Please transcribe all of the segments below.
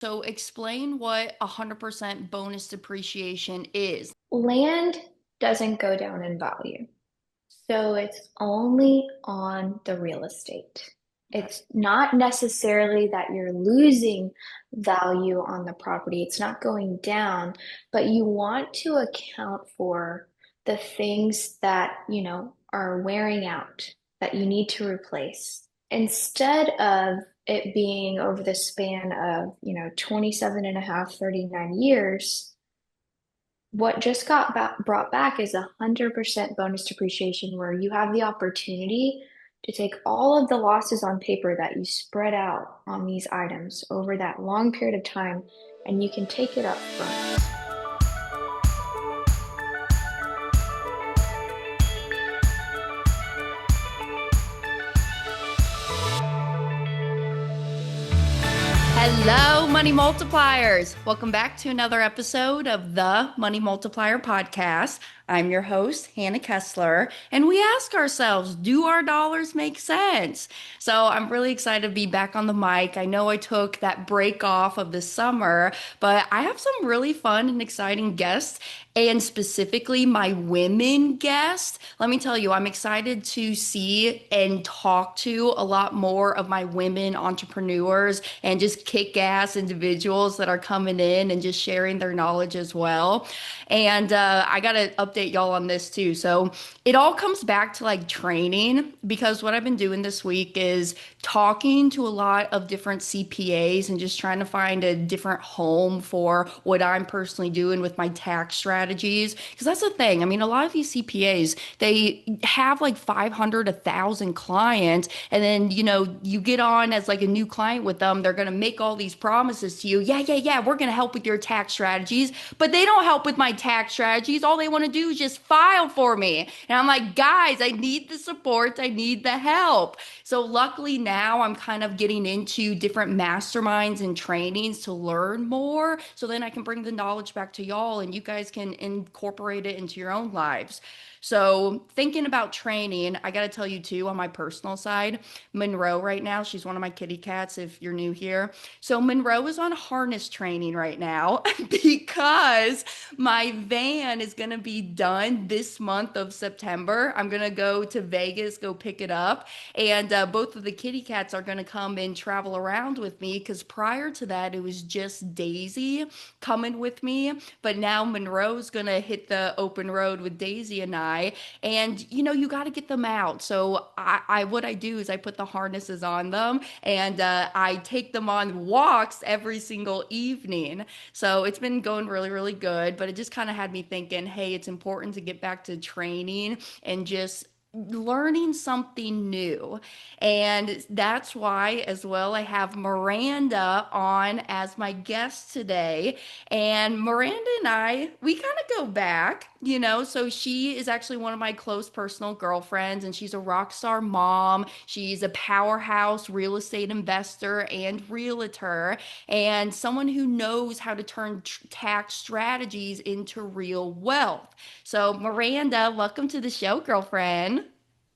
So explain what 100% bonus depreciation is. Land doesn't go down in value. So it's only on the real estate. Okay. It's not necessarily that you're losing value on the property. It's not going down, but you want to account for the things that, are wearing out that you need to replace. Instead of it being over the span of, 27 and a half, 39 years, what just got brought back is 100% bonus depreciation, where you have the opportunity to take all of the losses on paper that you spread out on these items over that long period of time, and you can take it up front. Hello, Money Multipliers. Welcome back to another episode of the Money Multiplier podcast. I'm your host, Hannah Kesler, and we ask ourselves, do our dollars make sense? So I'm really excited to be back on the mic. I know I took that break off of the summer, but I have some really fun and exciting guests, and specifically my women guests. Let me tell you, I'm excited to see and talk to a lot more of my women entrepreneurs and just kick-ass individuals that are coming in and just sharing their knowledge as well. And I got to update y'all on this too. So it all comes back to like training, because what I've been doing this week is talking to a lot of different CPAs and just trying to find a different home for what I'm personally doing with my tax strategies. Because that's the thing. I mean, a lot of these CPAs, they have like 500, 1,000 clients. And then, you get on as like a new client with them. They're going to make all these promises to you. Yeah, yeah, yeah. We're going to help with your tax strategies, but they don't help with my tax strategies. All they want to do is just file for me. And I'm like, guys, I need the support. I need the help. So luckily now I'm kind of getting into different masterminds and trainings to learn more. So then I can bring the knowledge back to y'all and you guys can incorporate it into your own lives. So thinking about training, I got to tell you too, on my personal side, Monroe right now, she's one of my kitty cats if you're new here. So Monroe is on harness training right now because my van is going to be done this month of September. I'm going to go to Vegas, go pick it up. And both of the kitty cats are going to come and travel around with me, because prior to that, it was just Daisy coming with me. But now Monroe's going to hit the open road with Daisy and I. And, you got to get them out. So what I do is I put the harnesses on them and I take them on walks every single evening. So it's been going really, really good. But it just kind of had me thinking, hey, it's important to get back to training and just learning something new. And that's why, as well, I have Miranda on as my guest today. And Miranda and we kind of go back, so she is actually one of my close personal girlfriends, and she's a rock star mom. She's a powerhouse real estate investor and realtor, and someone who knows how to turn tax strategies into real wealth. So, Miranda, welcome to the show, girlfriend.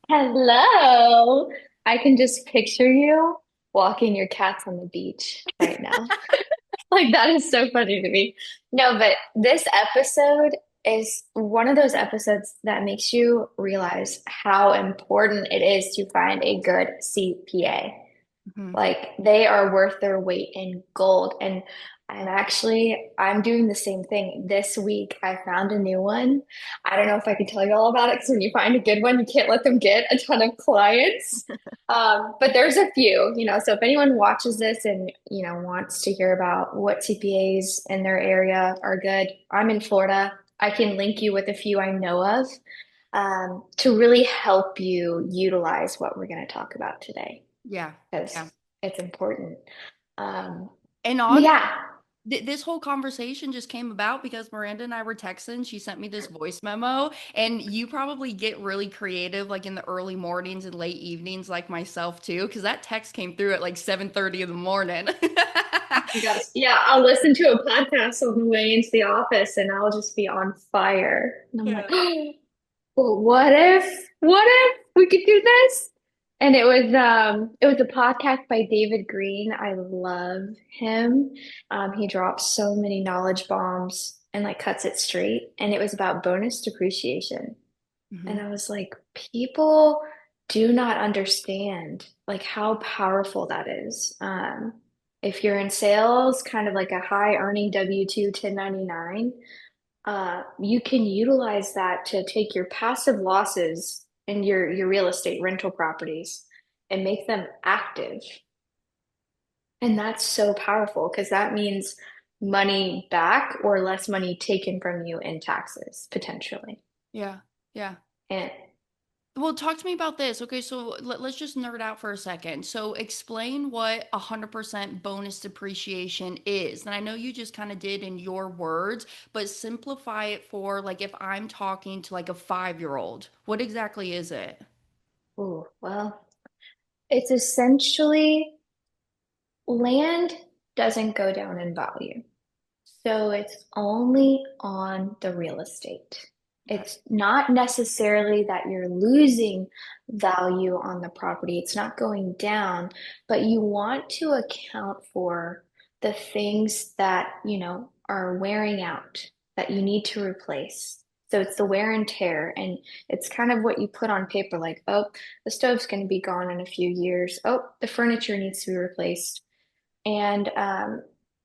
Hello. I can just picture you walking your cats on the beach right now. Like, that is so funny to me. No, but this episode is one of those episodes that makes you realize how important it is to find a good CPA. Mhm. Like, they are worth their weight in gold. And I'm doing the same thing. This week I found a new one. I don't know if I can tell you all about it, because when you find a good one, you can't let them get a ton of clients. But there's a few, so if anyone watches this and, wants to hear about what CPAs in their area are good, I'm in Florida. I can link you with a few I know of, to really help you utilize what we're going to talk about today, Yeah. because Yeah. it's important. Um, And but honestly, yeah, this whole conversation just came about because Miranda and I were texting. She sent me this voice memo, and you probably get really creative, like in the early mornings and late evenings, like myself too, because that text came through at like 7:30 in the morning. you got yeah, I'll listen to a podcast on the way into the office and I'll just be on fire. And I'm like, Yeah. oh, well, what if we could do this? And it was a podcast by David Green. I love him. He drops so many knowledge bombs and like cuts it straight. And it was about bonus depreciation. And Hmm. I was like, people do not understand like how powerful that is. If you're in sales, kind of like a high earning W-2 1099, you can utilize that to take your passive losses in your real estate rental properties and make them active. And that's so powerful because that means money back or less money taken from you in taxes, potentially. Yeah. Yeah. And Well, talk to me about this. Okay, so let's just nerd out for a second. So, explain what 100% bonus depreciation is. And I know you just kind of did in your words, but simplify it for like if I'm talking to like a 5-year-old, what exactly is it? oh, well, it's essentially land doesn't go down in value. So it's only on the real estate. Okay. It's not necessarily that you're losing value on the property. It's not going down, but you want to account for the things that, are wearing out that you need to replace. So it's the wear and tear, and it's kind of what you put on paper, like, oh, the stove's going to be gone in a few years. Oh, the furniture needs to be replaced. And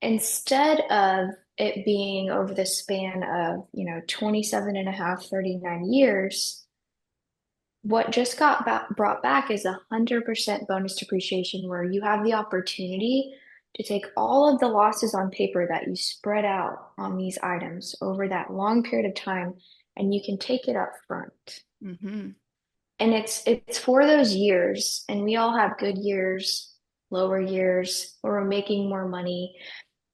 instead of it being over the span of, 27 and a half, 39 years, what just got brought back is 100% bonus depreciation, where you have the opportunity to take all of the losses on paper that you spread out on these items over that long period of time, and you can take it up front. Mm-hmm. And it's for those years, and we all have good years, lower years, where we're making more money.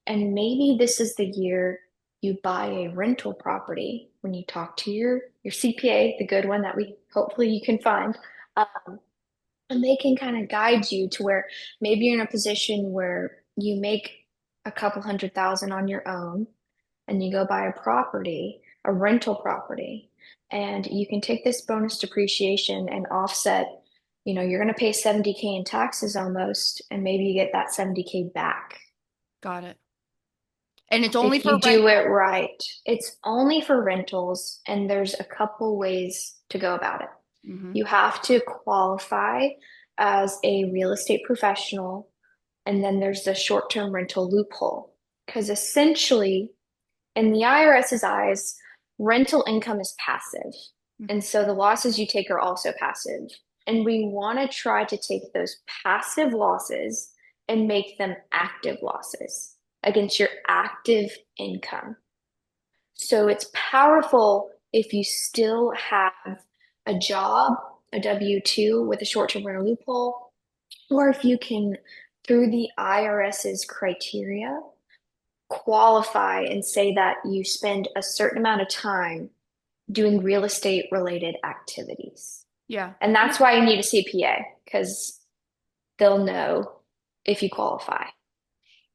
And maybe this is the year you buy a rental property when you talk to your CPA, the good one that we hopefully you can find. And they can kind of guide you to where maybe you're in a position where you make a couple 100,000 on your own and you go buy a property, a rental property, and you can take this bonus depreciation and offset, you're going to pay 70K in taxes almost, and maybe you get that 70K back. Got it. And it's only If for you do it rental. right. It's only for rentals, and there's a couple ways to go about it. Mm-hmm. You have to qualify as a real estate professional, and then there's the short-term rental loophole. Because essentially, in the IRS's eyes, rental income is passive. And so the losses you take are also passive. And we want to try to take those passive losses and make them active losses against your active income. So it's powerful if you still have a job, a W-2 with a short-term rental loophole, or if you can, through the IRS's criteria, qualify and say that you spend a certain amount of time doing real estate related activities. Yeah. And that's why you need a CPA because they'll know if you qualify.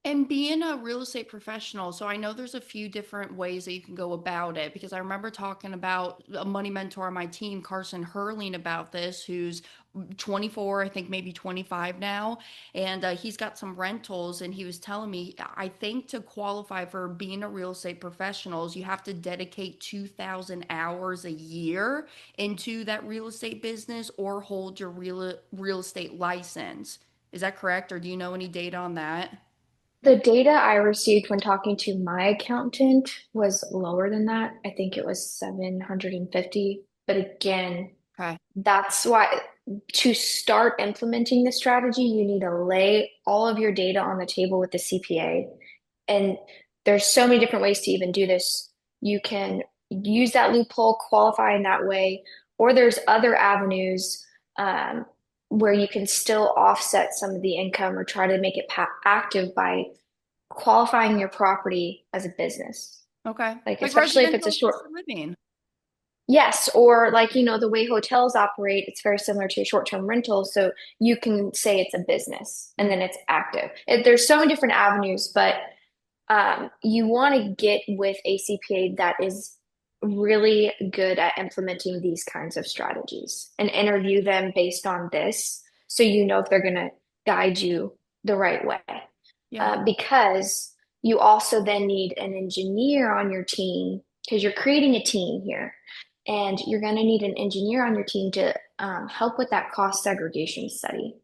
And being a real estate professional, so I know there's a few different ways that you can go about it because I remember talking about a money mentor on my team, Carson Hurling, about this, who's 24, I think maybe 25 now. And he's got some rentals, and he was telling me, I think to qualify for being a real estate professional, you have to dedicate 2,000 hours a year into that real estate business or hold your real estate license. Is that correct? Or do you know any data on that? The data I received when talking to my accountant was lower than that. I think it was 750. But again, Okay. that's why to start implementing the strategy, you need to lay all of your data on the table with the CPA. And there's so many different ways to even do this. You can use that loophole, qualify in that way, or there's other avenues where you can still offset some of the income or try to make it active by qualifying your property as a business. Okay. Like, Like especially if it's a residential short, assisted living. yes, or like, the way hotels operate, it's very similar to a short-term rental. So you can say it's a business and Mm. then it's active. There's so many different avenues, but you want to get with a CPA that is really good at implementing these kinds of strategies and interview them based on this so you know if they're going to guide you the right way. Yeah. Because you also then need an engineer on your team because you're creating a team here. And you're going to need an engineer on your team to help with that cost segregation study.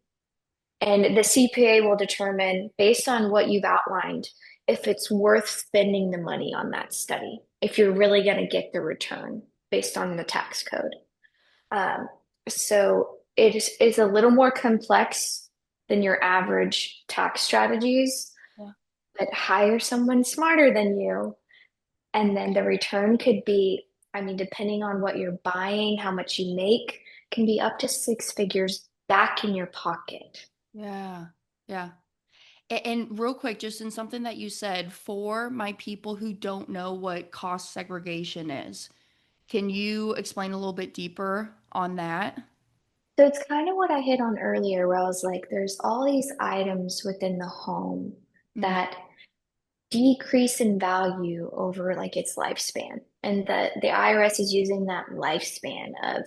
And the CPA will determine, based on what you've outlined, if it's worth spending the money on that study, if you're really going to get the return based on the tax code. Um, so is a little more complex than your average tax strategies, Yeah. but hire someone smarter than you. And then the return could be, I mean, depending on what you're buying, how much you make, can be up to six figures back in your pocket. Yeah. Yeah. And real quick, just in something that you said, for my people who don't know what cost segregation is, can you explain a little bit deeper on that? So it's kind of what I hit on earlier, where I was like, there's all these items within the home Hmm. that decrease in value over like its lifespan. And the IRS is using that lifespan of,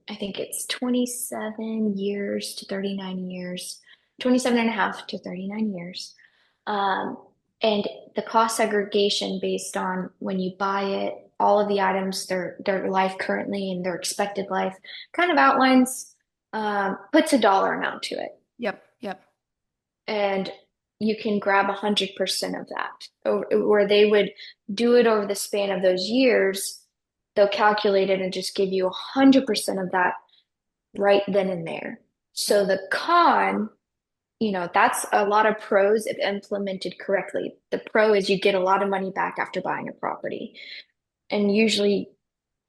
I think it's 27 years to 39 years, 27 and a half to 39 years. Um, and the cost segregation based on when you buy it, all of the items, their life currently and their expected life kind of outlines, puts a dollar amount to it. Yep. Yep. And you can grab 100% of that, where they would do it over the span of those years. They'll calculate it and just give you 100% of that right then and there. So Yeah. the con, that's a lot of pros if implemented correctly. The pro is you get a lot of money back after buying a property. And usually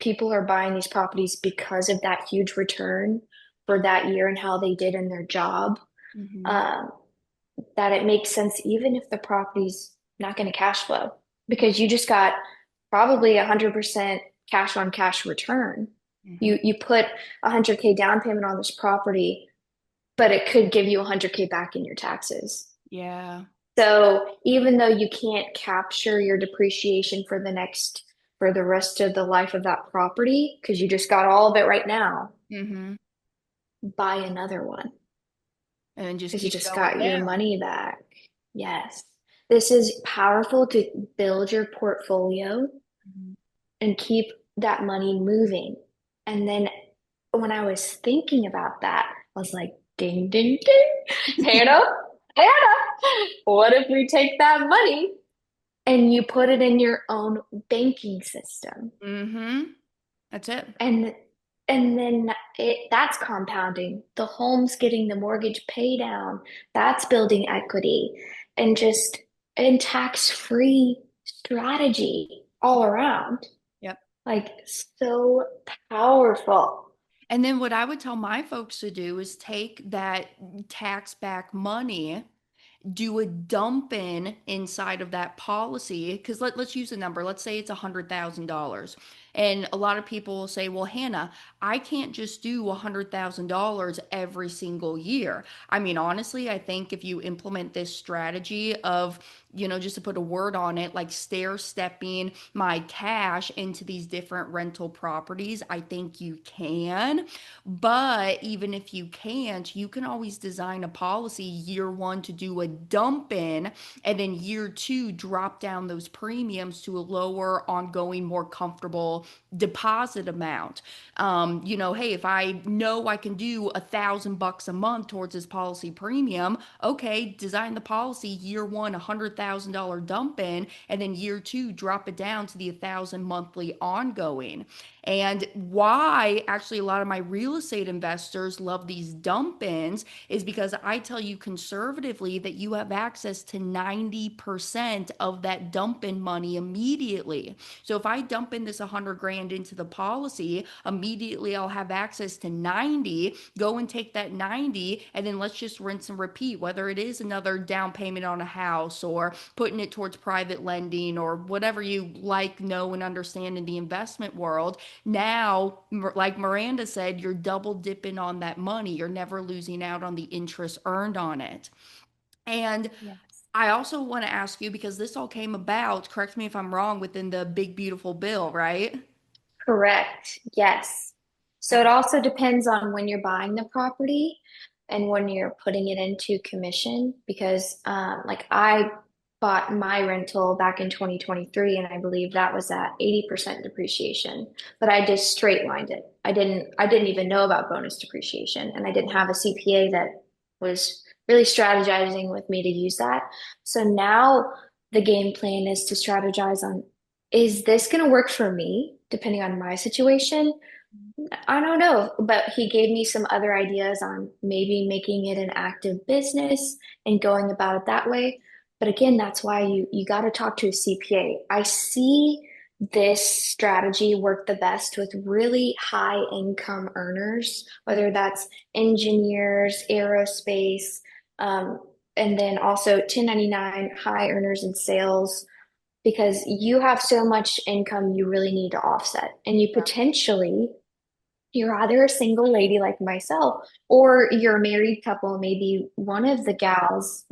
people are buying these properties because of that huge return for that year and how they did in their job. Hmm. Um, that it makes sense even if the property's not going to cash flow because you just got probably 100% cash on cash return. Hmm. You put 100K down payment on this property, but it could give you 100K back in your taxes. Yeah. So even though you can't capture your depreciation for the rest of the life of that property, because you just got all of it right now, Hmm. buy another one And then just because you keep just going got your down. money back. Yes. This is powerful to build your portfolio Mhm. and keep that money moving. And then when I was thinking about that, I was like, ding, ding, ding. Hannah, Hannah, what if we take that money and you put it in your own banking system? Hmm. That's it. And and then that's compounding. The home's getting the mortgage pay down. That's building equity and just in tax-free strategy all around. Yep. Like so powerful. And then what I would tell my folks to do is take that tax back money, do a dump in inside of that policy, because let's use a number, let's say it's $100,000, and a lot of people will say, well, Hannah, I can't just do $100,000 every single year. I mean, honestly, I think if you implement this strategy of, just to put a word on it, like stair stepping my cash into these different rental properties, I think you can. But even if you can't, you can always design a policy year one to do a dump in, and then year two, drop down those premiums to a lower, ongoing, more comfortable deposit amount. Hey, if I know I can do $1,000 a month towards this policy premium, okay, design the policy year one, $100,000 dump in, and then year two, drop it down to the 1,000 monthly ongoing. And why actually a lot of my real estate investors love these dump ins is because I tell you conservatively that you have access to 90% of that dump in money immediately. So if I dump in this 100 grand into the policy, immediately I'll have access to 90, go and take that 90, and then let's just rinse and repeat, whether it is another down payment on a house or putting it towards private lending or whatever you like, know, and understand in the investment world. Now, like Miranda said, you're double dipping on that money. You're never losing out on the interest earned on it. And Yes. I also want to ask you, because this all came about, correct me if I'm wrong, within the big beautiful bill, right? Correct. Yes. So it Okay. also depends on when you're buying the property. and when you're putting it into commission, because like I bought my rental back in 2023, and I believe that was at 80% depreciation, but I just straight lined it. I didn't even know about bonus depreciation, and I didn't have a CPA that was really strategizing with me to use that. So now the game plan is to strategize on, is this going to work for me depending on my situation? I don't know, but he gave me some other ideas on maybe making it an active business and going about it that way. But again, that's why you got to talk to a CPA. I see this strategy work the best with really high income earners, whether that's engineers, aerospace, um, and then also 1099 high earners in sales, because you have so much income you really need to offset. And you potentially, you're either a single lady like myself, or you're a married couple. Maybe one of the gals,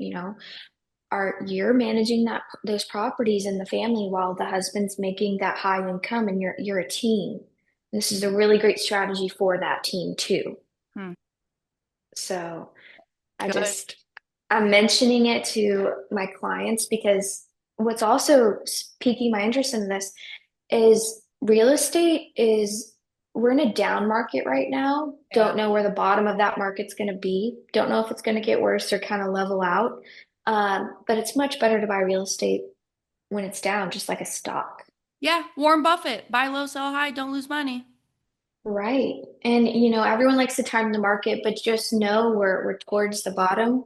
are you're managing those properties in the family while the husband's making that high income, and you're a team. This is a really great strategy for that team too. Hmm. So I Good. just I'm mentioning it to my clients because what's also piquing my interest in this is real estate is, we're in a down market right now. Yeah. Don't know where the bottom of that market's going to be. Don't know if it's going to get worse or kind of level out. But it's much better to buy real estate when it's down, just like a stock. Yeah. Warren Buffett, buy low, sell high, don't lose money. Right. And everyone likes to time the market, but just know we're towards the bottom.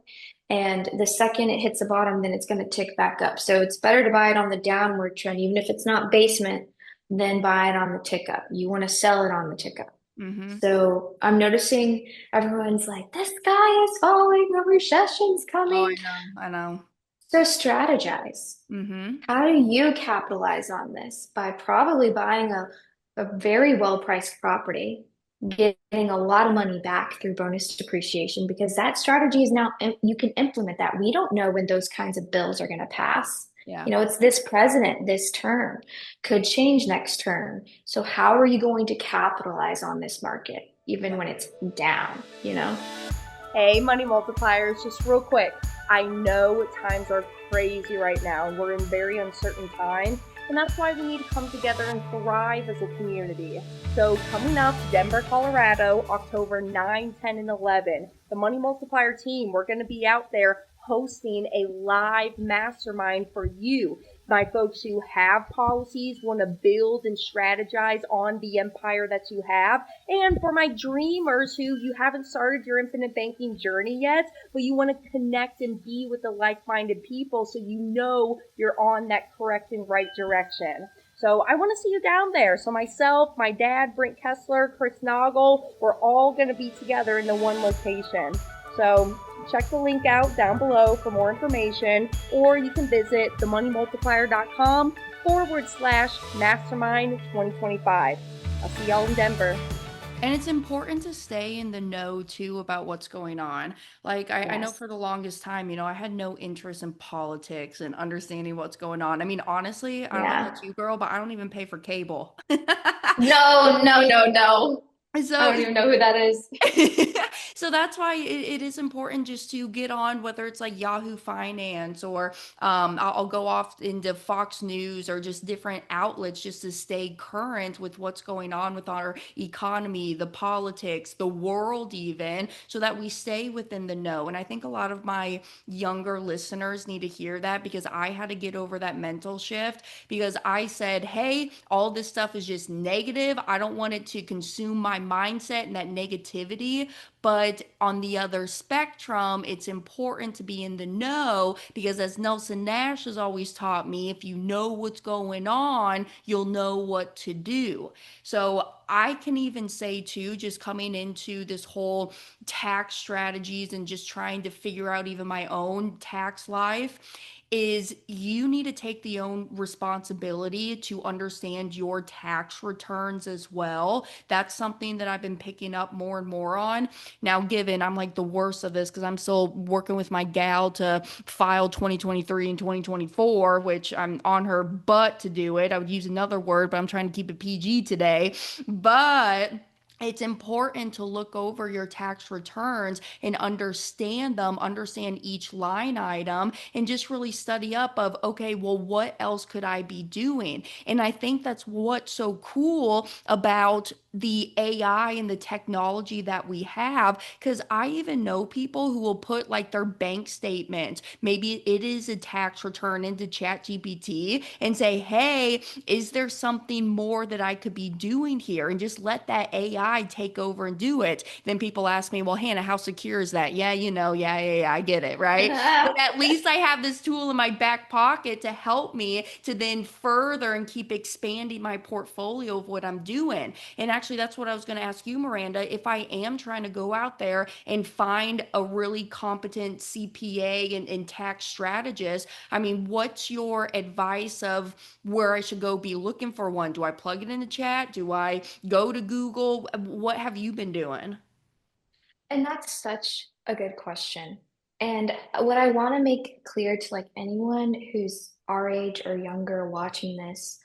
And the second it hits the bottom, then it's going to tick back up. So it's better to buy it on the downward trend, even if it's not basement, than buy it on the tick up. You want to sell it on the tick up. Mm-hmm. So I'm noticing everyone's like, this guy is following, the recession's Oh, coming. I know. I know. So strategize. Mm-hmm. How do you capitalize on this? By probably buying a very well-priced property, getting a lot of money back through bonus depreciation, because that strategy is now, you can implement that. We don't know when those kinds of bills are going to pass. Yeah. It's this president, this term could change next term. So how are you going to capitalize on this market, even when it's down? Hey, money multipliers, just real quick. I know times are crazy right now. We're in very uncertain times, and that's why we need to come together and thrive as a community. So, coming up, Denver, Colorado, October 9, 10, and 11, the Money Multiplier team, we're going to be out there hosting a live mastermind for you, my folks who have policies, want to build and strategize on the empire that you have, and for my dreamers who you haven't started your infinite banking journey yet, but you want to connect and be with the like-minded people so you know you're on that correct and right direction. So I want to see you down there. So myself, my dad, Brent Kesler, Chris Noggle, we're all going to be together in the one location. So check the link out down below for more information, or you can visit themoneymultiplier.com/mastermind 2025. I'll see y'all in Denver. And it's important to stay in the know too about what's going on. Like, I know Yes. for the longest time, I had no interest in politics and understanding what's going on. I mean, honestly, I don't know Yeah. about you, girl, but I don't even pay for cable. No, no, no, no. I So don't even know who that is. so that's why it is important just to get on, whether it's like Yahoo Finance or I'll go off into Fox News or just different outlets just to stay current with what's going on with our economy, the politics, the world, even, so that we stay within the know. And I think a lot of my younger listeners need to hear that, because I had to get over that mental shift, because I said, hey, all this stuff is just negative. I don't want it to consume my mindset and that negativity. But on the other spectrum, it's important to be in the know, because as Nelson Nash has always taught me, if you know what's going on, you'll know what to do. So I can even say too, just coming into this whole tax strategies and just trying to figure out even my own tax life, is you need to take the own responsibility to understand your tax returns as well. That's something that I've been picking up more and more on. Now, given I'm like the worst of this because I'm still working with my gal to file 2023 and 2024, which I'm on her butt to do it. I would use another word, but I'm trying to keep it PG today. But it's important to look over your tax returns and understand them, understand each line item, and just really study up of, okay, well, what else could I be doing? And I think that's what's so cool about the AI and the technology that we have, because I even know people who will put like their bank statement, maybe it is a tax return, into Chat GPT and say, hey, is there something more that I could be doing here? And just let that AI take over and do it. Then people ask me, well, Hannah, how secure is that? Yeah, yeah, I get it, right? But at least I have this tool in my back pocket to help me to then further and keep expanding my portfolio of what I'm doing. And actually, that's what I was going to ask you, Miranda. If I am trying to go out there and find a really competent CPA and tax strategist, I mean, what's your advice of where I should go be looking for one? Do I plug it in the chat? Do I go to Google? What have you been doing? And that's such a good question. And what I want to make clear to like anyone who's our age or younger watching this,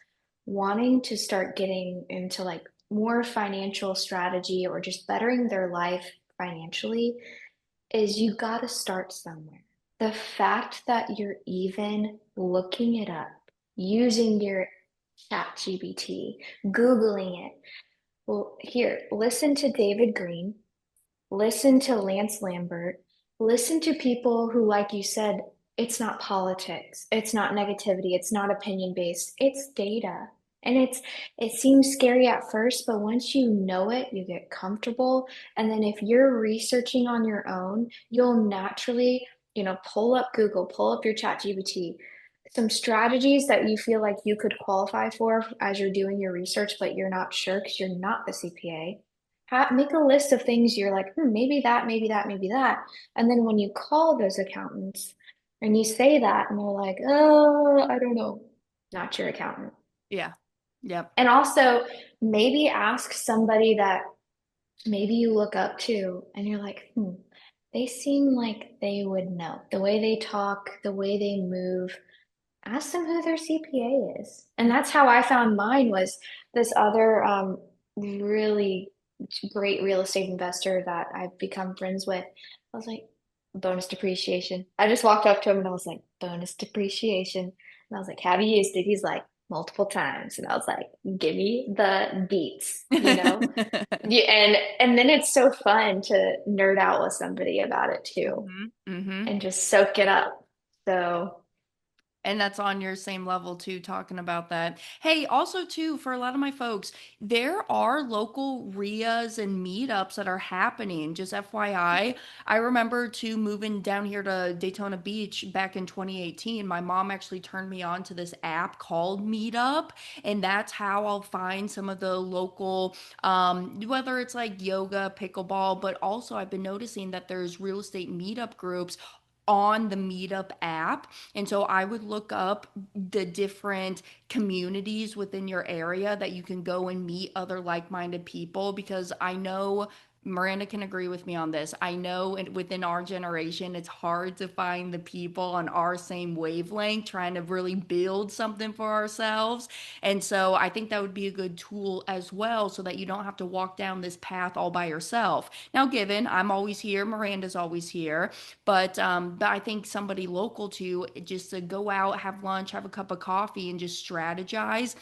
wanting to start getting into like more financial strategy or just bettering their life financially, is you got to start somewhere. The fact that you're even looking it up, using your chat GPT, Googling it. Well, here, listen to David Green. Listen to Lance Lambert. Listen to people who, like you said, it's not politics, it's not negativity, it's not opinion based, it's data. And it seems scary at first, but once you know it, you get comfortable. And then if you're researching on your own, you'll naturally, pull up Google, pull up your chat GPT, some strategies that you feel like you could qualify for as you're doing your research, but you're not sure because you're not the CPA. Make a list of things you're like, maybe that, maybe that, maybe that. And then when you call those accountants and you say that, and they're like, oh, I don't know, not your accountant. Yeah. Yep. And also, maybe ask somebody that maybe you look up to, and you're like, they seem like they would know the way they talk, the way they move. Ask them who their CPA is. And that's how I found mine was this other really great real estate investor that I've become friends with. I was like, bonus depreciation. I just walked up to him and I was like, bonus depreciation. And I was like, have you used it? He's like, multiple times. And I was like, give me the beats. Yeah, and then it's so fun to nerd out with somebody about it too Hmm. Hmm. and just soak it up. So And that's on your same level too, talking about that. Hey, also too, for a lot of my folks, there are local RIAs and meetups that are happening. Just FYI, I remember too moving down here to Daytona Beach back in 2018. My mom actually turned me on to this app called Meetup, and that's how I'll find some of the local, whether it's like yoga, pickleball, but also I've been noticing that there's real estate meetup groups on the Meetup app. And so I would look up the different communities within your area that you can go and meet other like minded people, because I know Miranda can agree with me on this. I know within our generation, it's hard to find the people on our same wavelength trying to really build something for ourselves. And so I think that would be a good tool as well, so that you don't have to walk down this path all by yourself. Now, given I'm always here, Miranda's always here, but I think somebody local to just to go out, have lunch, have a cup of coffee, and just strategize.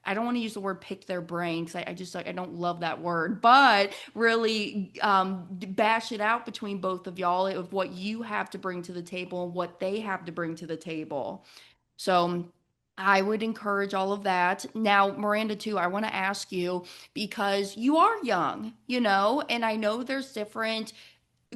I don't want to use the word pick their brain because I just I don't love that word, but really bash it out between both of y'all of what you have to bring to the table and what they have to bring to the table. So I would encourage all of that. Now, Miranda, too, I want to ask you, because you are young, and I know there's different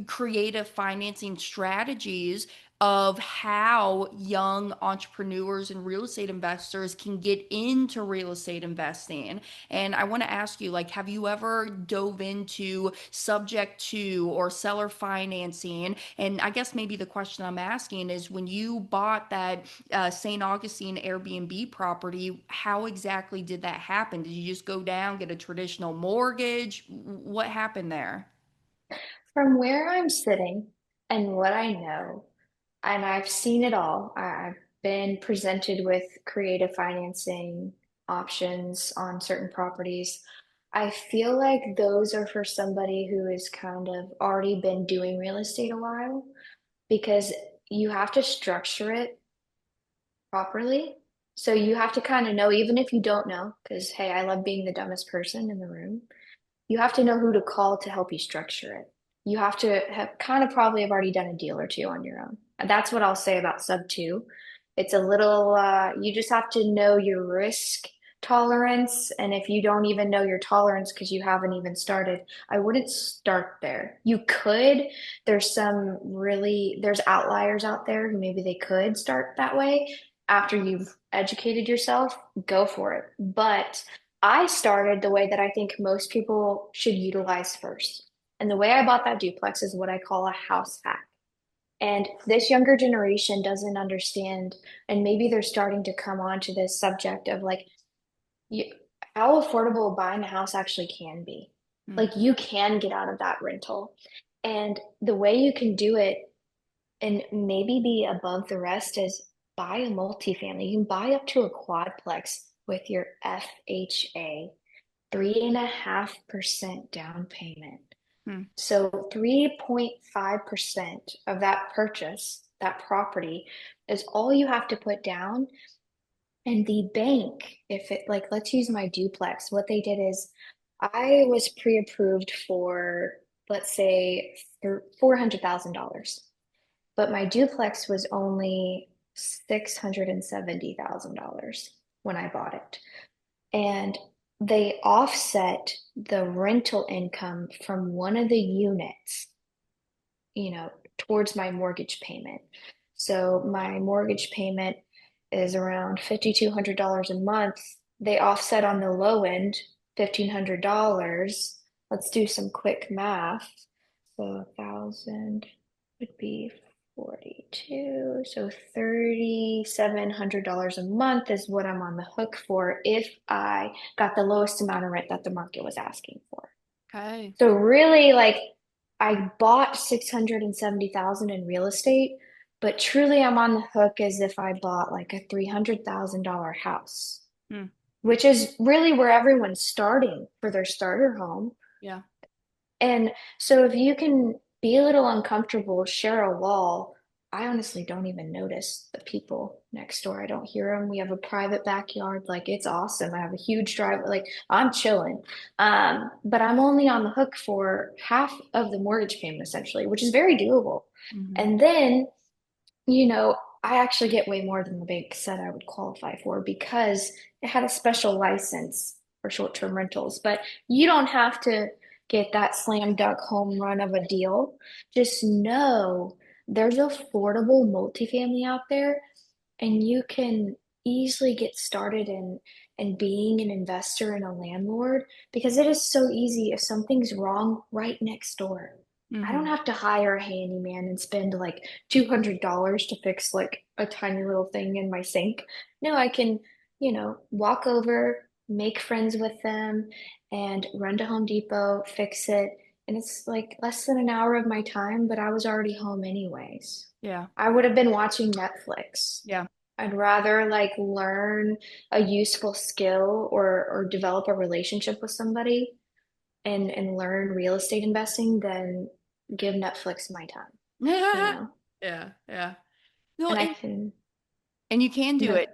creative financing strategies of how young entrepreneurs and real estate investors can get into real estate investing. And I want to ask you, like, have you ever dove into subject to or seller financing? And I guess maybe the question I'm asking is, when you bought that St. Augustine Airbnb property, how exactly did that happen? Did you just go down, get a traditional mortgage? What happened there? from where I'm sitting and what I know, and I've seen it all. I've been presented with creative financing options on certain properties. I feel like those are for somebody who has kind of already been doing real estate a while because you have to structure it properly. So you have to kind of know, even if you don't know, because hey, I love being the dumbest person in the room. You have to know who to call to help you structure it. You have to have kind of probably have already done a deal or two on your own. That's what I'll say about sub two. It's a little, you just have to know your risk tolerance. And if you don't even know your tolerance because you haven't even started, I wouldn't start there. You could, there's outliers out there who maybe they could start that way after you've educated yourself, go for it. But I started the way that I think most people should utilize first. And the way I bought that duplex is what I call a house hack. And this younger generation doesn't understand, and maybe they're starting to come on to this subject of like you, how affordable buying a house actually can be. Mm. Like you can get out of that rental. And the way you can do it and maybe be above the rest is buy a multifamily. You can buy up to a quadplex with your FHA, 3.5% down payment. Mm. So 3.5% of that purchase, that property, is all you have to put down. And the bank, if it like, let's use my duplex. What they did is I was pre-approved for, let's say, $400,000, but my duplex was only $670,000 when I bought it. And they offset the rental income from one of the units, towards my mortgage payment. So my mortgage payment is around $5,200 a month. They offset on the low end $1,500. Let's do some quick math. So 1,000 would be 42. So $3,700 a month is what I'm on the hook for if I got the lowest amount of rent that the market was asking for. Okay. So really like I bought 670,000 in real estate, but truly I'm on the hook as if I bought like a $300,000 house, Mm. which is really where everyone's starting for their starter home. Yeah. And so if you can be a little uncomfortable, share a wall, I honestly don't even notice the people next door. I don't hear them. We have a private backyard. Like it's awesome. I have a huge drive. Like I'm chilling. But I'm only on the hook for half of the mortgage payment essentially, which is very doable. Mhm. And then, you know, I actually get way more than the bank said I would qualify for because it had a special license for short-term rentals. But you don't have to get that slam dunk home run of a deal. Just know there's affordable multifamily out there, and you can easily get started in being an investor and a landlord because it is so easy if something's wrong right next door. I don't Mhm. have to hire a handyman and spend like $200 to fix like a tiny little thing in my sink. No, I can, walk over, make friends with them, and run to Home Depot, fix it. And it's like less than an hour of my time, but I was already home anyways. Yeah. I would have been watching Netflix. Yeah. I'd rather like learn a useful skill or develop a relationship with somebody and learn real estate investing than give Netflix my time, you know? Yeah. Yeah. No, And I can, and you can do no, it.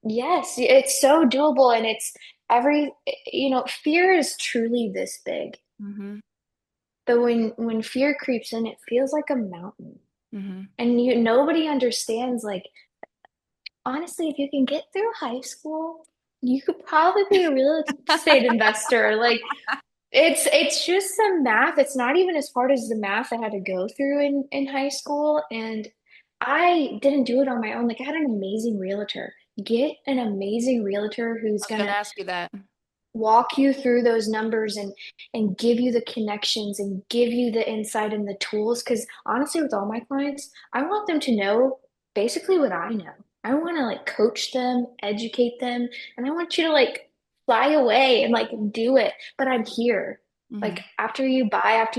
yes, it's so doable and it's every, fear is truly this big. Mhm. But when fear creeps in, it feels like a mountain. Mhm. And nobody understands like honestly, if you can get through high school, you could probably be a real estate investor. Like it's just some math. It's not even as hard as the math I had to go through in high school. And I didn't do it on my own. Like I had an amazing realtor. Get an amazing realtor I who's was gonna gonna ask you that. walk you through those numbers and give you the connections and give you the insight and the tools. Because honestly, with all my clients, I want them to know basically what I know. I want to like coach them, educate them, and I want you to like fly away and like do it. But I'm here. Like Mhm. after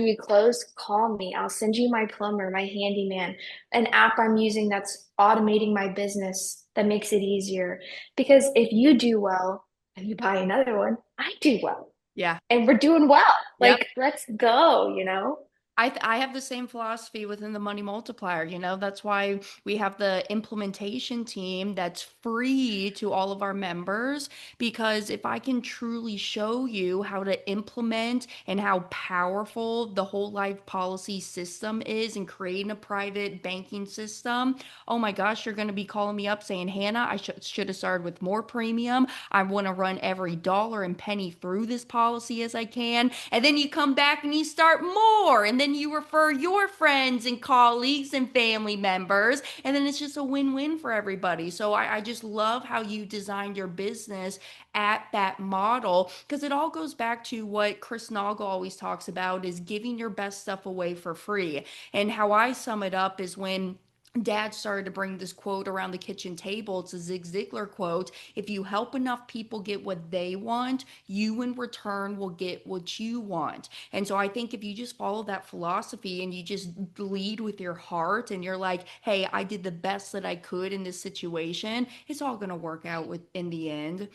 you close, call me. I'll send you my plumber, my handyman, an app I'm using that's automating my business that makes it easier. Because if you do well, and you buy another one, I do well. Yeah. and we're doing well. Yep. Like, let's go, you know? I have the same philosophy within the money multiplier. That's why we have the implementation team that's free to all of our members. Because if I can truly show you how to implement and how powerful the whole life policy system is and creating a private banking system, oh my gosh, you're going to be calling me up saying, Hannah, I should have started with more premium. I want to run every dollar and penny through this policy as I can. And then you come back and you start more. And then you refer your friends and colleagues and family members. And then it's just a win win for everybody. So I just love how you designed your business at that model because it all goes back to what Chris Nagel always talks about is giving your best stuff away for free. And how I sum it up is when Dad started to bring this quote around the kitchen table. It's a Zig Ziglar quote. If you help enough people get what they want, you in return will get what you want. And so I think if you just follow that philosophy and you just lead with your heart and you're like, hey, I did the best that I could in this situation, it's all going to work out with in the end.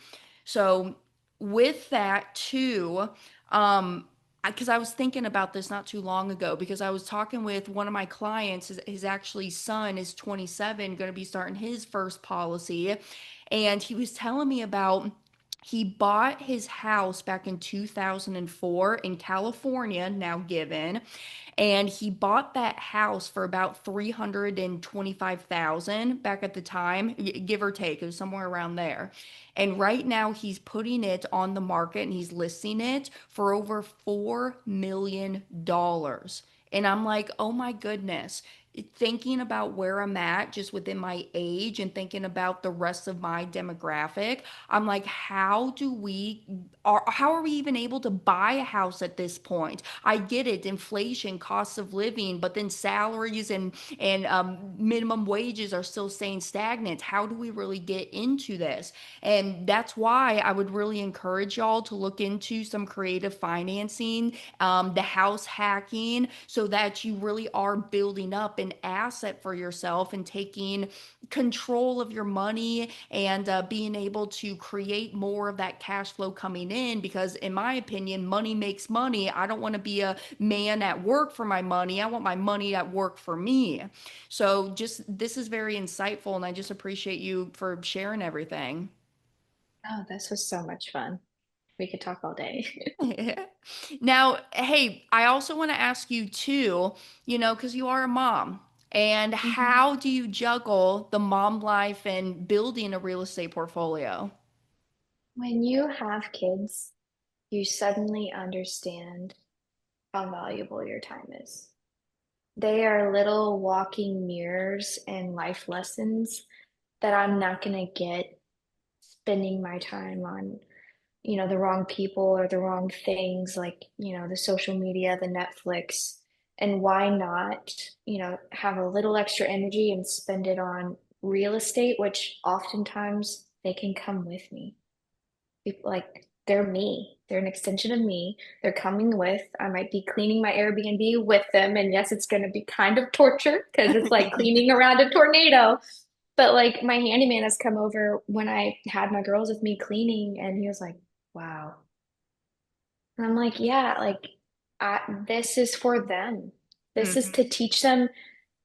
So with that too, because I was thinking about this not too long ago because I was talking with one of my clients, his actually son is 27, going to be starting his first policy. And he was telling me about he bought his house back in 2004 in California, now given, and he bought that house for about 325,000 back at the time, give or take. It was somewhere around there. And right now he's putting it on the market and he's listing it for over $4 million. And I'm like, oh my goodness, thinking about where I'm at just within my age and thinking about the rest of my demographic, I'm like, how are we even able to buy a house at this point? I get it, inflation, costs of living, but then salaries and minimum wages are still staying stagnant. How do we really get into this? And that's why I would really encourage y'all to look into some creative financing, the house hacking, so that you really are building up an asset for yourself and taking control of your money and being able to create more of that cash flow coming in. Because, in my opinion, money makes money. I don't want to be a man at work for my money. I want my money at work for me. So, just this is very insightful, and I just appreciate you for sharing everything. Oh, this was so much fun. We could talk all day. Now, hey, I also want to ask you too, because you are a mom, and Mhm. how do you juggle the mom life and building a real estate portfolio? When you have kids, you suddenly understand how valuable your time is. They are little walking mirrors and life lessons that I'm not going to get spending my time on, the wrong people or the wrong things like, the social media, the Netflix. And why not, have a little extra energy and spend it on real estate, which oftentimes they can come with me. People like they're me. They're an extension of me. They're coming with. I might be cleaning my Airbnb with them. And yes, it's going to be kind of torture because it's like cleaning around a tornado. But like my handyman has come over when I had my girls with me cleaning, and he was like, wow. And I'm like, yeah, like this is for them. This is Hmm. to teach them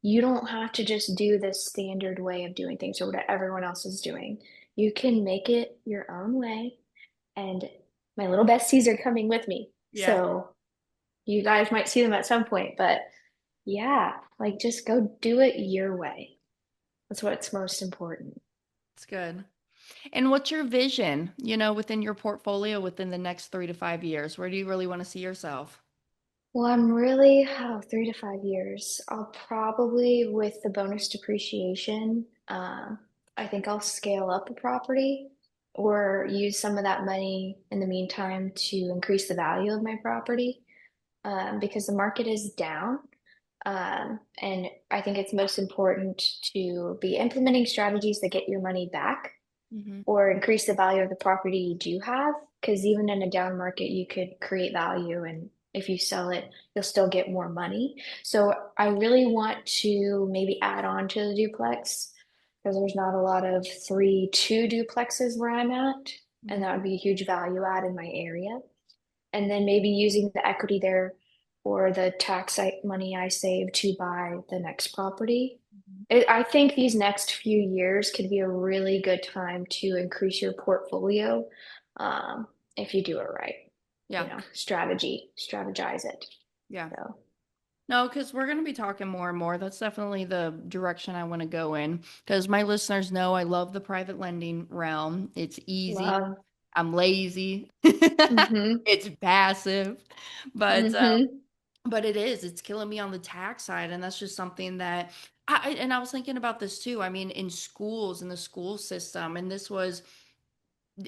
you don't have to just do the standard way of doing things or what everyone else is doing. You can make it your own way. And my little besties are coming with me. Yeah, So you guys might see them at some point, but yeah, like just go do it your way. That's what's most important. it's good. And what's your vision, within your portfolio within the next 3 to 5 years? Where do you really want to see yourself? Well, I'm really, 3 to 5 years. I'll probably, with the bonus depreciation, I think I'll scale up a property or use some of that money in the meantime to increase the value of my property, because the market is down. And I think it's most important to be implementing strategies that get your money back Hmm. or increase the value of the property you do have. Because even in a down market, you could create value, and if you sell it, you'll still get more money. So I really want to maybe add on to the duplex because there's not a lot of 3-2 duplexes where I'm at, and that would be a huge value add in my area. and then maybe using the equity there or the money I save to buy the next property. I think these next few years could be a really good time to increase your portfolio, if you do it right. Yeah. Strategize it. Yeah. So No, because we're going to be talking more and more. That's definitely the direction I want to go in. Because my listeners know I love the private lending realm. It's easy. love. I'm lazy. Mm-hmm. It's passive, but Mm-hmm. it is. It's killing me on the tax side, and that's just something that and I was thinking about this too. I mean, in schools, in the school system, and this was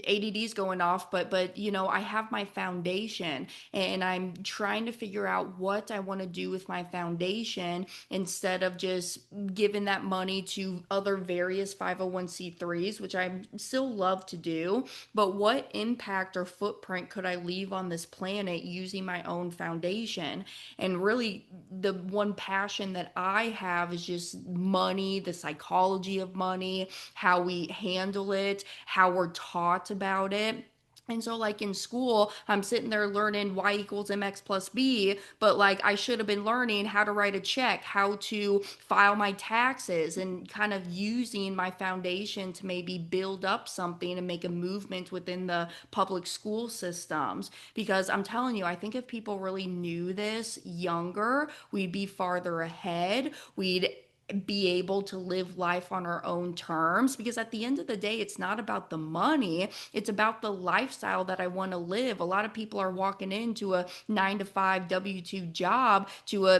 ADD's going off, but I have my foundation and I'm trying to figure out what I want to do with my foundation instead of just giving that money to other various 501(c)(3s, which I still love to do, but what impact or footprint could I leave on this planet using my own foundation? And really, the one passion that I have is just money, the psychology of money, how we handle it, how we're taught about it. And so, like in school, I'm sitting there learning y equals mx plus b, but like I should have been learning how to write a check, how to file my taxes, and kind of using my foundation to maybe build up something and make a movement within the public school systems. Because I'm telling you, I think if people really knew this younger, we'd be farther ahead. We'd be able to live life on our own terms, because at the end of the day it's not about the money, it's about the lifestyle that I want to live. A lot of people are walking into a 9 to 5 W2 job to a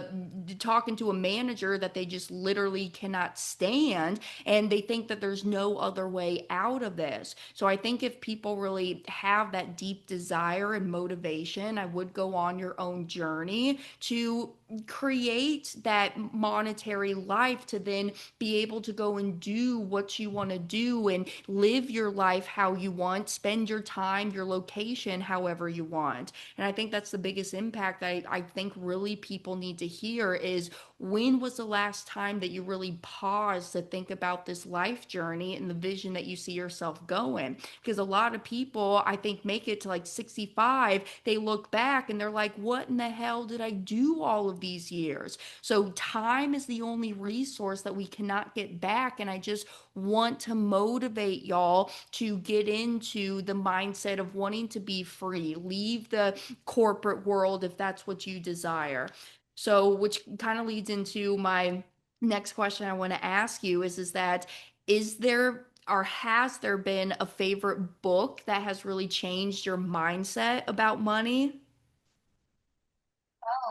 talking to a manager that they just literally cannot stand, and they think that there's no other way out of this. So I think if people really have that deep desire and motivation, I would go on your own journey to create that monetary life to then be able to go and do what you want to do and live your life how you want, spend your time, your location however you want. And I think that's the biggest impact I think really people need to hear is, when was the last time that you really paused to think about this life journey and the vision that you see yourself going? Because a lot of people, I think, make it to like 65, they look back and they're like, what in the hell did I do all of these years? So time is the only resource that we cannot get back. And I just want to motivate y'all to get into the mindset of wanting to be free, leave the corporate world if that's what you desire. So, which kind of leads into my next question I want to ask you is that, is there or has there been a favorite book that has really changed your mindset about money?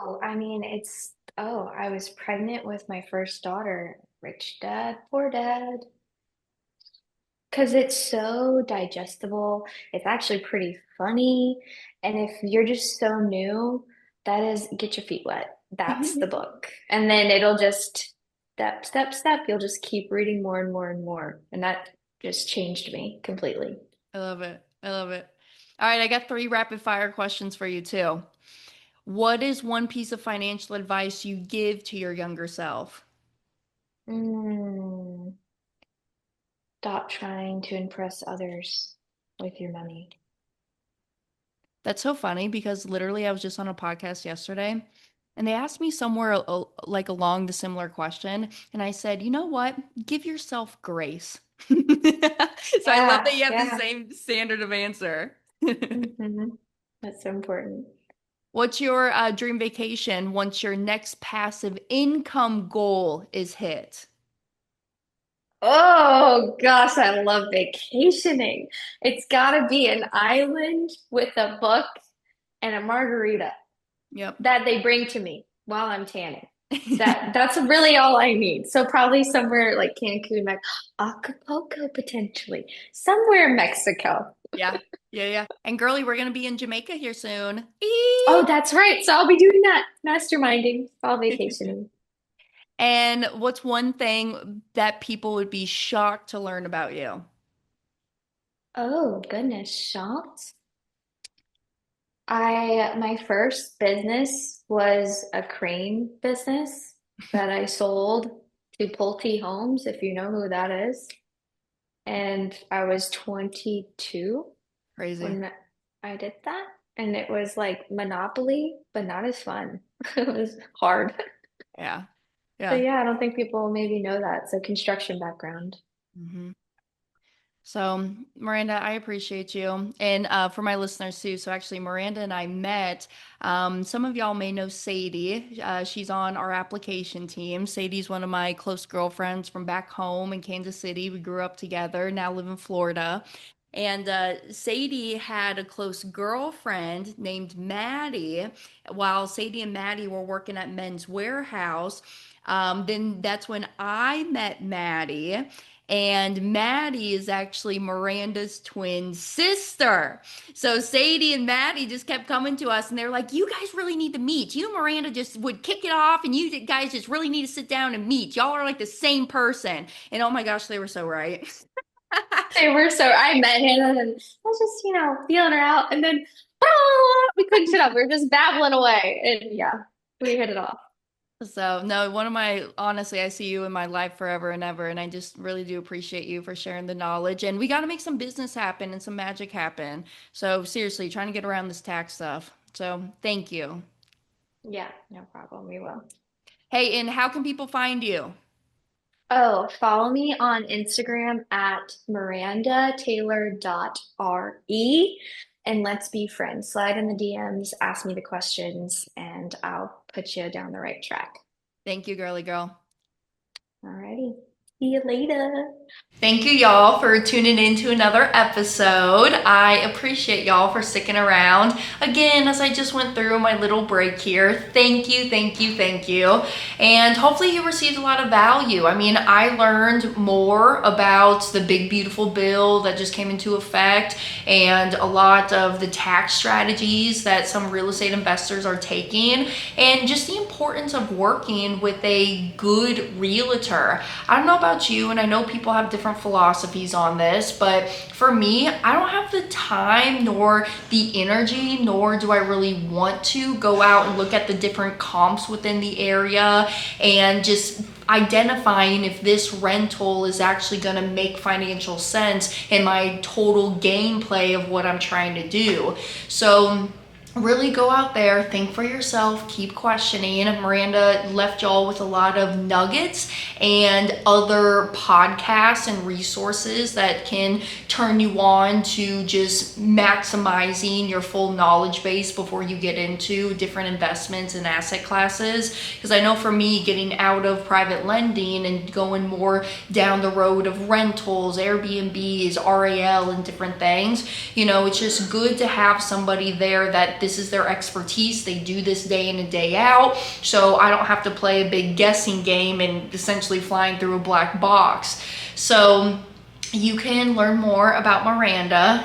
Oh, I mean, I was pregnant with my first daughter. Rich dad, poor dad. Because it's so digestible. It's actually pretty funny. And if you're just so new, that is Get Your Feet Wet. That's the book. And then it'll just step, step, step. You'll just keep reading more and more and more. And that just changed me completely. I love it. I love it. All right, I got three rapid fire questions for you too. What is one piece of financial advice you give to your younger self? Mm, stop trying to impress others with your money. That's so funny because literally I was just on a podcast yesterday and they asked me somewhere like along the similar question. And I said, you know what? Give yourself grace. So I love Yeah, that you have the yeah. same standard of answer. Hmm. That's so important. What's your dream vacation once your next passive income goal is hit? Oh gosh, I love vacationing. It's gotta be an island with a book and a margarita Yep. that they bring to me while I'm tanning. That's really all I need. So probably somewhere like Cancun, like Acapulco potentially, somewhere in Mexico. Yeah. Yeah, yeah. And girly, we're gonna be in Jamaica here soon. Oh, that's right. So I'll be doing that, masterminding while vacationing. And what's one thing that people would be shocked to learn about you? Oh goodness, shocked. My first business was a crane business that I sold to Pulte Homes, if you know who that is. And I was 22 Crazy. when I did that. And it was like Monopoly, but not as fun. It was hard. Yeah. So Yeah. yeah, I don't think people maybe know that. So construction background. Hmm. So, Miranda, I appreciate you. And for my listeners too, so actually, Miranda and I met. Some of y'all may know Sadie. She's on our application team. Sadie's one of my close girlfriends from back home in Kansas City. We grew up together, now live in Florida. And Sadie had a close girlfriend named Maddie. While Sadie and Maddie were working at Men's Warehouse, then that's when I met Maddie. And Maddie is actually Miranda's twin sister. So Sadie and Maddie just kept coming to us and they're like, you guys really need to meet. You and Miranda just would kick it off and you guys just really need to sit down and meet. Y'all are like the same person. And oh my gosh, they were so right. They were so, I met him and I was just, feeling her out. And then, we couldn't sit up. We were just babbling away. And yeah, we hit it off. So, no, one of my, honestly, I see you in my life forever and ever. And I just really do appreciate you for sharing the knowledge. And we got to make some business happen and some magic happen. So, seriously, trying to get around this tax stuff. So, thank you. Yeah, no problem. We will. Hey, and how can people find you? Oh, follow me on Instagram at mirandataylor.re and let's be friends. Slide in the DMs, ask me the questions, and I'll put you down the right track. Thank you, girly girl. Alrighty. See you later. Thank you, y'all, for tuning in to another episode. I appreciate y'all for sticking around. Again, as I just went through my little break here, thank you, thank you, thank you. And hopefully you received a lot of value. I mean, I learned more about the big, beautiful bill that just came into effect and a lot of the tax strategies that some real estate investors are taking and just the importance of working with a good realtor. I don't know about you, and I know people have different philosophies on this, but for me, I don't have the time nor the energy, nor do I really want to go out and look at the different comps within the area and just identifying if this rental is actually going to make financial sense in my total gameplay of what I'm trying to do. So really go out there, think for yourself, keep questioning. Miranda left y'all with a lot of nuggets and other podcasts and resources that can turn you on to just maximizing your full knowledge base before you get into different investments and asset classes. Because I know for me, getting out of private lending and going more down the road of rentals, Airbnbs, RAL, and different things, it's just good to have somebody there that this is their expertise. They do this day in and day out. So I don't have to play a big guessing game and essentially flying through a black box. So you can learn more about Miranda.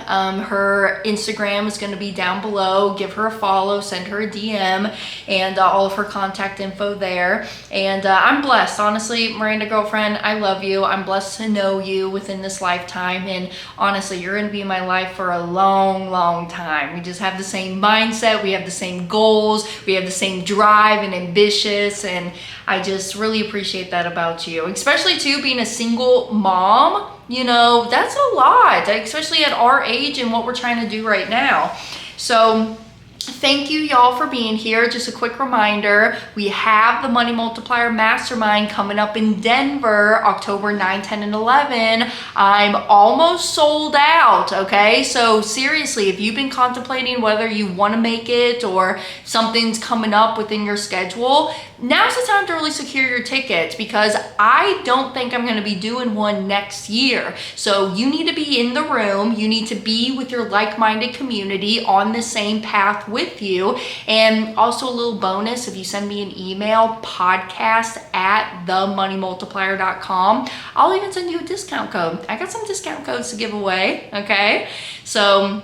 Her Instagram is going to be down below. Give her a follow, send her a DM, and all of her contact info there. And I'm blessed. Honestly, Miranda girlfriend, I love you. I'm blessed to know you within this lifetime. And honestly, you're going to be in my life for a long, long time. We just have the same mindset. We have the same goals. We have the same drive and ambitious. And I just really appreciate that about you. Especially too, being a single mom. That's a lot, especially at our age and what we're trying to do right now. So thank you, y'all, for being here. Just a quick reminder, we have the Money Multiplier Mastermind coming up in Denver, October 9, 10, and 11. I'm almost sold out, okay? So seriously, if you've been contemplating whether you want to make it or something's coming up within your schedule, now's the time to really secure your tickets because I don't think I'm going to be doing one next year. So you need to be in the room. You need to be with your like-minded community on the same path with you. And also a little bonus, if you send me an email, podcast@themoneymultiplier.com, I'll even send you a discount code. I got some discount codes to give away, okay? So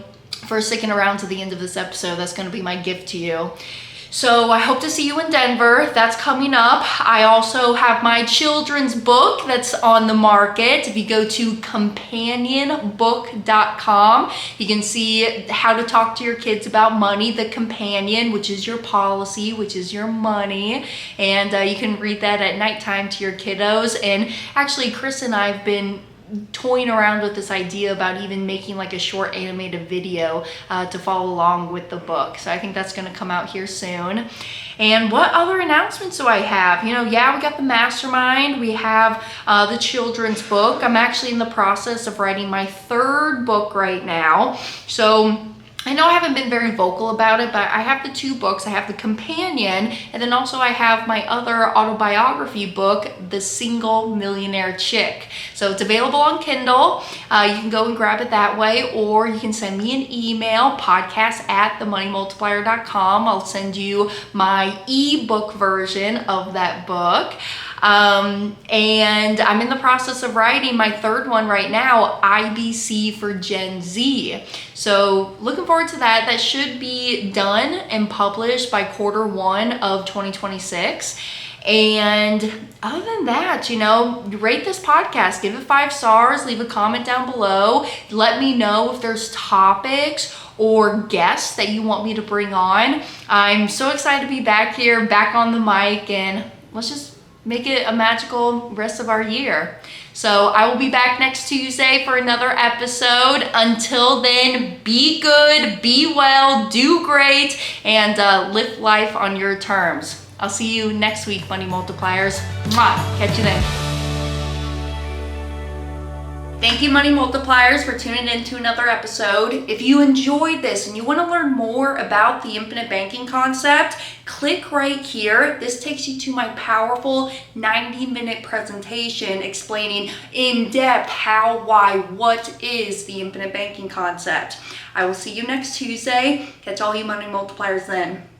for sticking around to the end of this episode, that's going to be my gift to you. So I hope to see you in Denver. That's coming up. I also have my children's book that's on the market. If you go to companionbook.com, you can see how to talk to your kids about money. The companion, which is your policy, which is your money. And you can read that at nighttime to your kiddos. And actually, Chris and I have been toying around with this idea about even making like a short animated video to follow along with the book. So I think that's going to come out here soon. And what other announcements do I have? You know, yeah, we got the mastermind. We have the children's book. I'm actually in the process of writing my third book right now. So I know I haven't been very vocal about it, but I have the two books. I have the companion, and then also I have my other autobiography book, The Single Millionaire Chick. So it's available on Kindle. You can go and grab it that way, or you can send me an email, podcast@themoneymultiplier.com. I'll send you my ebook version of that book. And I'm in the process of writing my third one right now, IBC for Gen Z. So looking forward to that. That should be done and published by Q1 of 2026. And other than that, you know, rate this podcast, give it 5 stars, leave a comment down below. Let me know if there's topics or guests that you want me to bring on. I'm so excited to be back here, back on the mic, and let's just make it a magical rest of our year. So I will be back next Tuesday for another episode. Until then, be good, be well, do great, and live life on your terms. I'll see you next week, Money Multipliers. Mwah. Catch you then. Thank you, Money Multipliers, for tuning in to another episode. If you enjoyed this and you want to learn more about the infinite banking concept, click right here. This takes you to my powerful 90-minute presentation explaining in depth how, why, what is the infinite banking concept. I will see you next Tuesday. Catch all you Money Multipliers then.